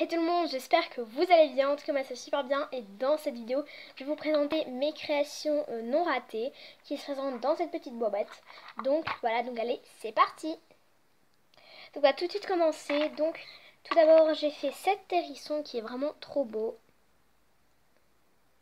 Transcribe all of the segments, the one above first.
Hey tout le monde, j'espère que vous allez bien, en tout cas moi ça va super bien et dans cette vidéo je vais vous présenter mes créations non ratées qui se présentent dans cette petite boîte. Donc voilà, donc allez, c'est parti. Donc on va tout de suite commencer. Donc tout d'abord j'ai fait cet hérisson qui est vraiment trop beau,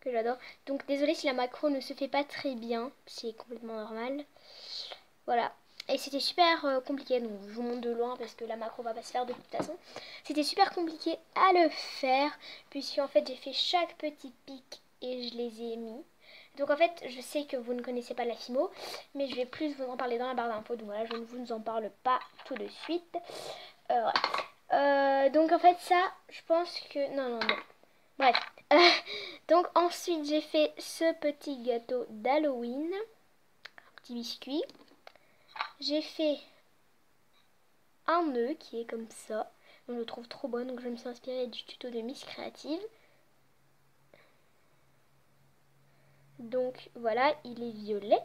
que j'adore. Donc désolée si la macro ne se fait pas très bien, c'est complètement normal. Voilà. Et c'était super compliqué, donc je vous montre de loin parce que la macro va pas se faire de toute façon. C'était super compliqué à le faire puisqu'en fait j'ai fait chaque petit pic et je les ai mis. Donc en fait je sais que vous ne connaissez pas la Fimo, mais je vais plus vous en parler dans la barre d'infos. Donc voilà, je ne vous en parle pas tout de suite. Donc en fait ça, je pense que... Non. Bref. Donc ensuite j'ai fait ce petit gâteau d'Halloween. Petit biscuit. J'ai fait un nœud qui est comme ça. Donc, je le trouve trop bon. Donc je me suis inspirée du tuto de Miss Créative. Donc voilà, il est violet.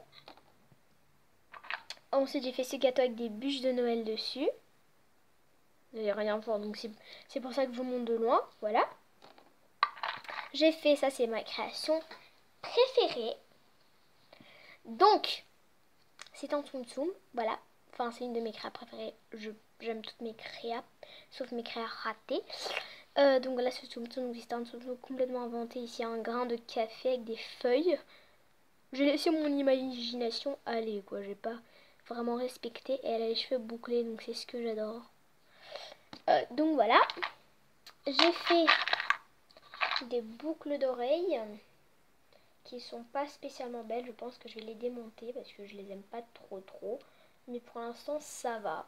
Ensuite j'ai fait ce gâteau avec des bûches de Noël dessus. Vous n'allez rien voir, donc c'est pour ça que je vous montre de loin. Voilà. J'ai fait, ça c'est ma création préférée. Donc, c'est en Tsum Tsum, voilà. Enfin, c'est une de mes créas préférées. J'aime toutes mes créas, sauf mes créas ratées. Donc voilà, ce Tsum Tsum, c'est un Tsum Tsum complètement inventé. Ici, un grain de café avec des feuilles. J'ai laissé mon imagination aller, quoi. J'ai pas vraiment respecté. Et elle a les cheveux bouclés, donc c'est ce que j'adore. Donc voilà. J'ai fait des boucles d'oreilles qui sont pas spécialement belles. Je pense que je vais les démonter parce que je les aime pas trop. Mais pour l'instant, ça va.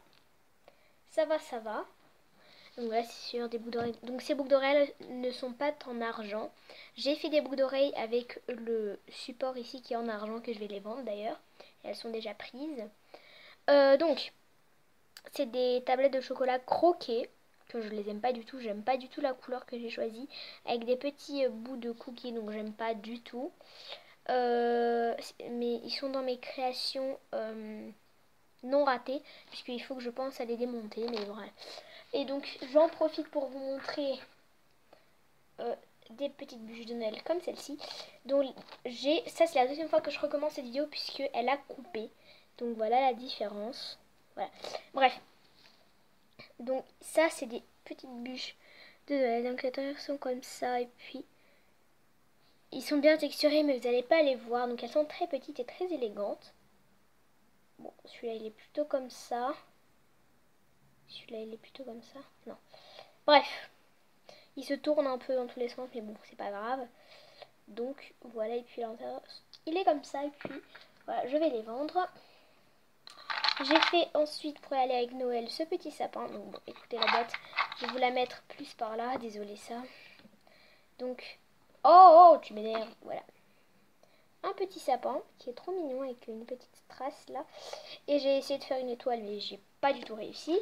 Ça va. Donc voilà, c'est sur des boucles d'oreilles. Donc ces boucles d'oreilles ne sont pas en argent. J'ai fait des boucles d'oreilles avec le support ici qui est en argent, que je vais les vendre d'ailleurs. Elles sont déjà prises. Donc, c'est des tablettes de chocolat croquées, que je les aime pas du tout. J'aime pas du tout la couleur que j'ai choisie. Avec des petits bouts de cookies, donc j'aime pas du tout. Mais ils sont dans mes créations non ratées, puisqu'il faut que je pense à les démonter. Mais voilà. Et donc j'en profite pour vous montrer des petites bûches de Noël comme celle-ci. Donc ça c'est la deuxième fois que je recommence cette vidéo puisqu'elle a coupé. Donc voilà la différence. Voilà. Bref. Donc ça c'est des petites bûches de Noël. Donc l'intérieur sont comme ça et puis ils sont bien texturés mais vous n'allez pas les voir. Donc elles sont très petites et très élégantes. Bon, celui-là il est plutôt comme ça. Celui-là il est plutôt comme ça. Non. Bref. Il se tourne un peu dans tous les sens, mais bon, c'est pas grave. Donc voilà, et puis l'intérieur, il est comme ça. Et puis voilà, je vais les vendre. J'ai fait ensuite, pour aller avec Noël, ce petit sapin. Donc bon, écoutez la boîte, je vais vous la mettre plus par là. Désolé ça. Donc, oh, tu m'énerves. Voilà. Un petit sapin qui est trop mignon avec une petite trace là. Et j'ai essayé de faire une étoile, mais j'ai pas du tout réussi.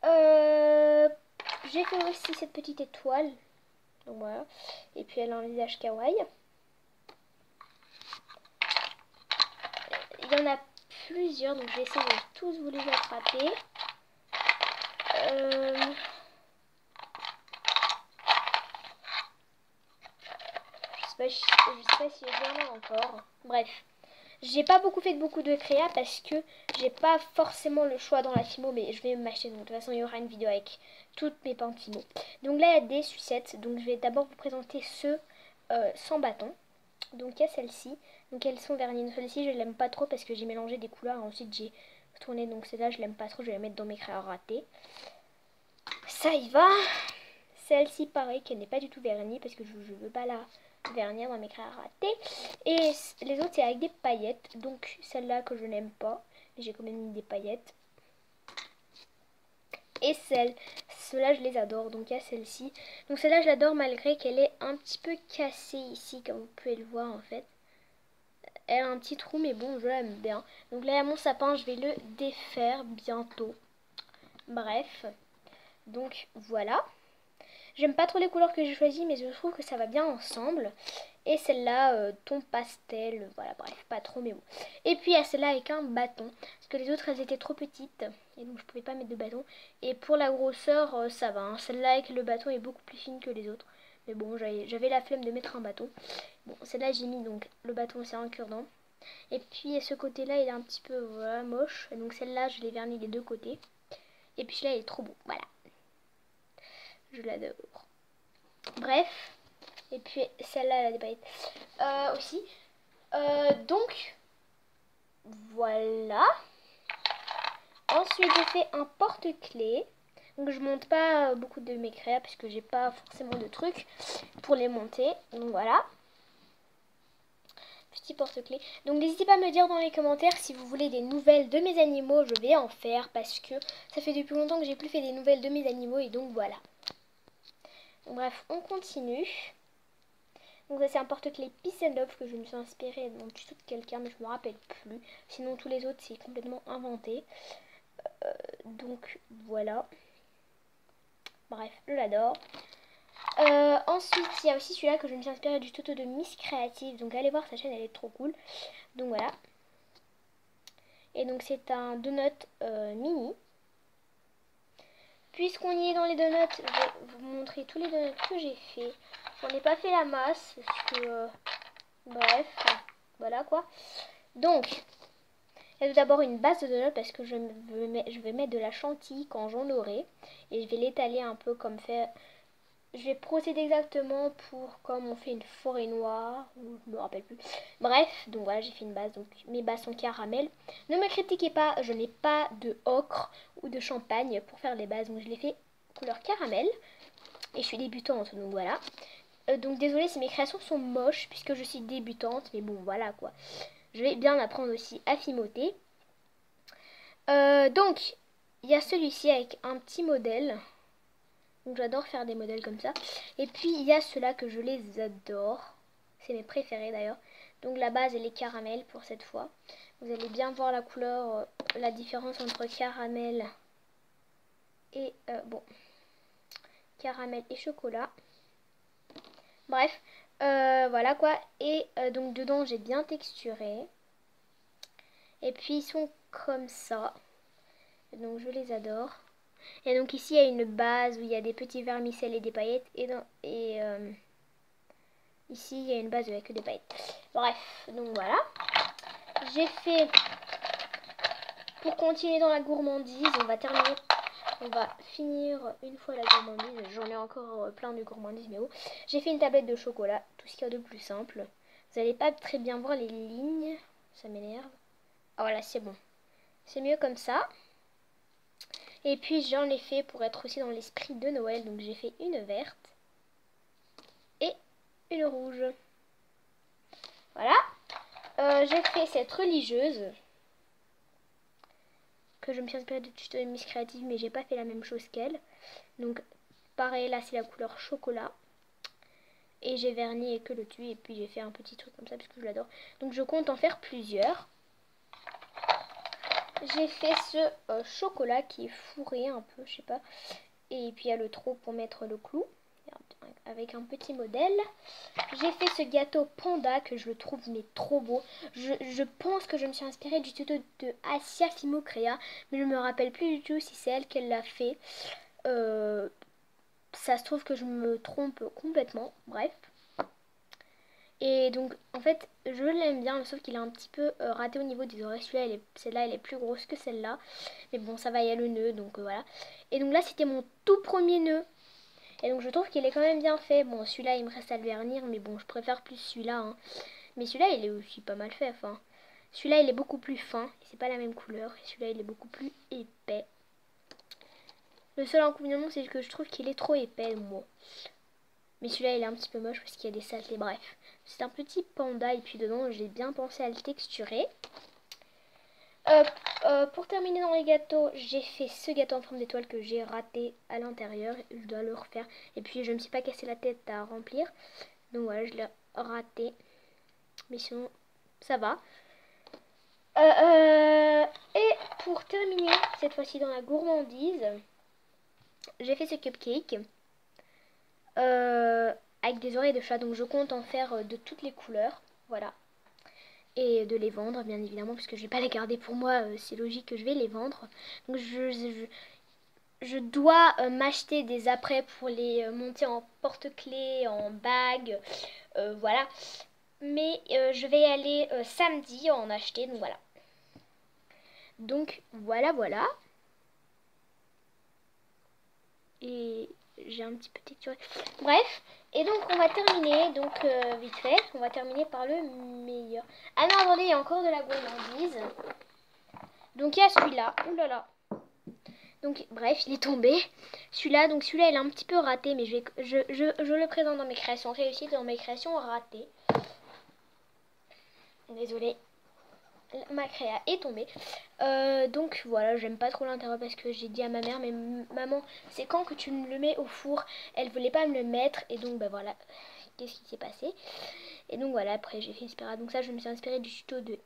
J'ai fait aussi cette petite étoile. Donc voilà. Et puis elle a un visage kawaii. Il y en a plusieurs, donc je vais essayer de tous vous les attraper. Je sais pas si je vais en encore. Bref. J'ai pas fait beaucoup de créa parce que j'ai pas forcément le choix dans la Fimo, mais je vais m'acheter. Donc de toute façon il y aura une vidéo avec toutes mes pintes Fimo. Donc là il y a des sucettes. Donc je vais d'abord vous présenter ceux sans bâton. Donc il y a celle-ci. Donc elles sont vernies. Celle-ci je l'aime pas trop parce que j'ai mélangé des couleurs. Et ensuite j'ai tourné. Donc celle-là je l'aime pas trop. Je vais la mettre dans mes créas ratés. Ça y va. Celle-ci pareil qu'elle n'est pas du tout vernie parce que je veux pas la vernir dans mes créas ratés. Et les autres c'est avec des paillettes. Donc celle-là que je n'aime pas. Mais j'ai quand même mis des paillettes. Et ceux-là je les adore. Donc il y a celle-ci. Donc celle-là je l'adore malgré qu'elle est un petit peu cassée ici comme vous pouvez le voir en fait. Elle a un petit trou mais bon je l'aime bien. Donc là il y a mon sapin, je vais le défaire bientôt. Bref. Donc voilà. J'aime pas trop les couleurs que j'ai choisies mais je trouve que ça va bien ensemble. Et celle-là, ton pastel, voilà, bref, pas trop, mais bon. Et puis il y a celle-là avec un bâton, parce que les autres, elles étaient trop petites, et donc je pouvais pas mettre de bâton. Et pour la grosseur, ça va, hein. Celle-là avec le bâton est beaucoup plus fine que les autres. Mais bon, j'avais la flemme de mettre un bâton. Bon, celle-là, j'ai mis donc le bâton, c'est un cure-dent. Et puis ce côté-là, il est un petit peu voilà, moche. Et donc celle-là, je l'ai verni les deux côtés. Et puis celui-là, il est trop beau, voilà. Je l'adore. Bref. Et puis celle-là, elle a des paillettes aussi. Donc, voilà. Ensuite, j'ai fait un porte-clés. Donc, je monte pas beaucoup de mes créas parce que j'ai pas forcément de trucs pour les monter. Donc, voilà. Petit porte-clés. Donc, n'hésitez pas à me dire dans les commentaires si vous voulez des nouvelles de mes animaux. Je vais en faire parce que ça fait depuis longtemps que j'ai plus fait des nouvelles de mes animaux. Et donc, voilà. Donc, bref, on continue. Donc ça c'est un porte-clés Peace and Love que je me suis inspirée dans le tuto de quelqu'un mais je me rappelle plus. Sinon tous les autres c'est complètement inventé. Donc voilà. Bref, je l'adore. Ensuite il y a aussi celui-là que je me suis inspirée du tuto de Miss Creative. Donc allez voir sa chaîne, elle est trop cool. Donc voilà. Et donc c'est un donut mini. Puisqu'on y est dans les donuts, je vais vous montrer tous les donuts que j'ai fait. J'en ai pas fait la masse parce que bref, voilà quoi. Donc, il y a tout d'abord une base de donut parce que je vais mettre de la chantilly quand j'en aurai. Et je vais l'étaler un peu comme fait. Je vais procéder exactement pour comme on fait une forêt noire. Ou je me rappelle plus. Bref, donc voilà, j'ai fait une base. Donc mes bases sont caramel. Ne me critiquez pas, je n'ai pas de ocre ou de champagne pour faire les bases. Donc je les fais couleur caramel. Et je suis débutante, donc voilà. Donc désolée si mes créations sont moches puisque je suis débutante. Mais bon, voilà quoi. Je vais bien apprendre aussi à fimoter. Donc, il y a celui-ci avec un petit modèle. Donc j'adore faire des modèles comme ça. Et puis il y a ceux-là que je les adore. C'est mes préférés d'ailleurs. Donc la base elle est caramel pour cette fois. Vous allez bien voir la couleur, la différence entre caramel et bon, caramel et chocolat. Bref, voilà quoi. Et donc dedans j'ai bien texturé. Et puis ils sont comme ça. Donc je les adore. Et donc ici il y a une base où il y a des petits vermicelles et des paillettes. Ici il y a une base avec des paillettes. Bref, donc voilà. J'ai fait, pour continuer dans la gourmandise, on va finir une fois la gourmandise. J'en ai encore plein de gourmandises, mais bon. J'ai fait une tablette de chocolat, tout ce qu'il y a de plus simple. Vous n'allez pas très bien voir les lignes, ça m'énerve. Ah voilà, c'est bon. C'est mieux comme ça. Et puis j'en ai fait pour être aussi dans l'esprit de Noël. Donc j'ai fait une verte et une rouge. Voilà. J'ai fait cette religieuse que je me suis inspirée de tuto de Miss Creative, mais j'ai pas fait la même chose qu'elle. Donc pareil, là c'est la couleur chocolat. Et j'ai verni et que le dessus. Et puis j'ai fait un petit truc comme ça parce que je l'adore. Donc je compte en faire plusieurs. J'ai fait ce chocolat qui est fourré un peu, je sais pas. Et puis il y a le trou pour mettre le clou. Avec un petit modèle. J'ai fait ce gâteau panda que je le trouve mais trop beau. Je pense que je me suis inspirée du tuto de Asia Fimocrea. Mais je me rappelle plus du tout si c'est elle qui l'a fait. Ça se trouve que je me trompe complètement. Bref. Et donc en fait je l'aime bien sauf qu'il est un petit peu raté au niveau des oreilles. Celle-là elle est plus grosse que celle-là. Mais bon ça va, il y a le nœud donc voilà. Et donc là c'était mon tout premier nœud. Et donc je trouve qu'il est quand même bien fait. Bon celui-là il me reste à le vernir mais bon je préfère plus celui-là hein. Mais celui-là il est aussi pas mal fait enfin. Celui-là il est beaucoup plus fin et c'est pas la même couleur. Et celui-là il est beaucoup plus épais. Le seul inconvénient c'est que je trouve qu'il est trop épais moi. Mais celui-là il est un petit peu moche parce qu'il y a des saletés. Bref, c'est un petit panda et puis dedans j'ai bien pensé à le texturer. Pour terminer dans les gâteaux, j'ai fait ce gâteau en forme d'étoile que j'ai raté à l'intérieur. Je dois le refaire. Et puis je me suis pas cassé la tête à remplir. Donc voilà, je l'ai raté. Mais sinon, ça va. Et pour terminer, cette fois-ci dans la gourmandise, j'ai fait ce cupcake. avec des oreilles de chat. Donc je compte en faire de toutes les couleurs. Voilà. Et de les vendre bien évidemment, puisque je vais pas les garder pour moi, c'est logique que je vais les vendre. Donc je dois m'acheter des apprêts pour les monter en porte-clés, en bague, voilà. Mais je vais y aller samedi en acheter, donc voilà. Donc voilà, voilà. Et j'ai un petit peu texturé. Bref, et donc on va terminer, donc vite fait, on va terminer par le meilleur. Ah non, attendez, il y a encore de la gourmandise. Donc il y a celui-là, oulala. Donc bref, il est tombé. Celui-là, donc celui-là il est un petit peu raté, mais je le présente dans mes créations réussies, dans mes créations ratées. Désolée, ma créa est tombée. Donc voilà, j'aime pas trop l'intérieur parce que j'ai dit à ma mère, mais maman, c'est quand que tu me le mets au four? Elle voulait pas me le mettre, et donc bah voilà, qu'est-ce qui s'est passé? Et donc voilà, après j'ai fait Inspira. Donc ça, je me suis inspirée du tuto de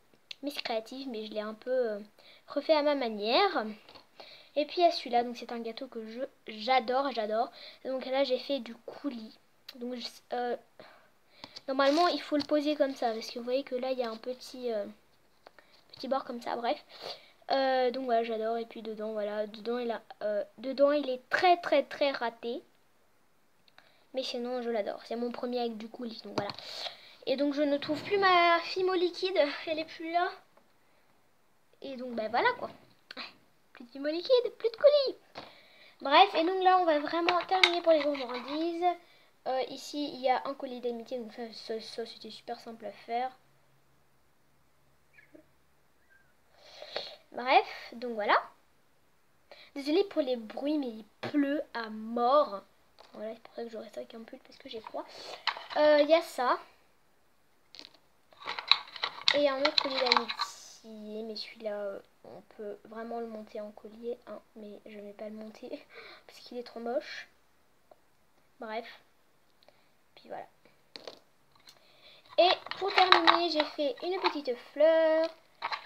Miss Creative, mais je l'ai un peu refait à ma manière. Et puis il y a celui-là, donc c'est un gâteau que j'adore. Donc là j'ai fait du coulis. Donc normalement il faut le poser comme ça, parce que vous voyez que là il y a un petit bord comme ça, bref. Donc voilà, j'adore. Et puis dedans, voilà, dedans il est très très très raté. Mais sinon je l'adore. C'est mon premier avec du coulis, donc voilà. Et donc je ne trouve plus ma Fimo liquide, elle est plus là. Et donc bah voilà quoi. Plus de Fimo liquide, plus de coulis. Bref, et donc là on va vraiment terminer pour les gourmandises. Ici il y a un colis d'amitié, donc ça c'était super simple à faire. Bref, donc voilà. Désolée pour les bruits, mais il pleut à mort. Voilà, c'est pour ça que je reste avec un pull parce que j'ai froid. Il y a ça. Et un autre collier d'amitié, mais celui-là, on peut vraiment le monter en collier, hein, mais je ne vais pas le monter parce qu'il est trop moche. Bref, puis voilà. Et pour terminer, j'ai fait une petite fleur,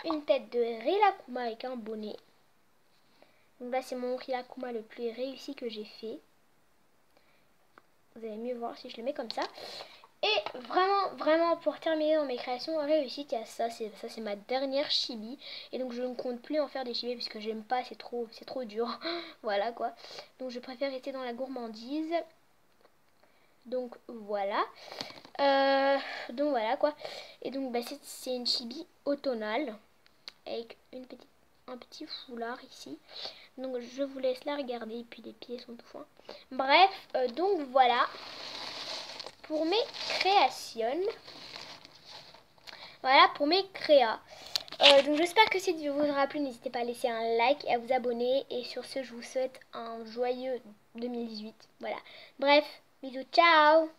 une tête de Rilakkuma avec un bonnet. Donc là, c'est mon Rilakkuma le plus réussi que j'ai fait. Vous allez mieux voir si je le mets comme ça. Et vraiment pour terminer dans mes créations réussites, il y a ça c'est ma dernière chibi. Et donc je ne compte plus en faire des chibis parce que j'aime pas, c'est trop dur. Voilà quoi. Donc je préfère rester dans la gourmandise. Donc voilà. Donc voilà quoi. Et donc bah, c'est une chibi automnale avec un petit foulard ici. Donc je vous laisse la regarder. Et puis les pieds sont tout fins. Bref, donc voilà pour mes créations. Voilà pour mes créas. Donc j'espère que cette vidéo vous aura plu. N'hésitez pas à laisser un like et à vous abonner. Et sur ce, je vous souhaite un joyeux 2018. Voilà. Bref, bisous, ciao.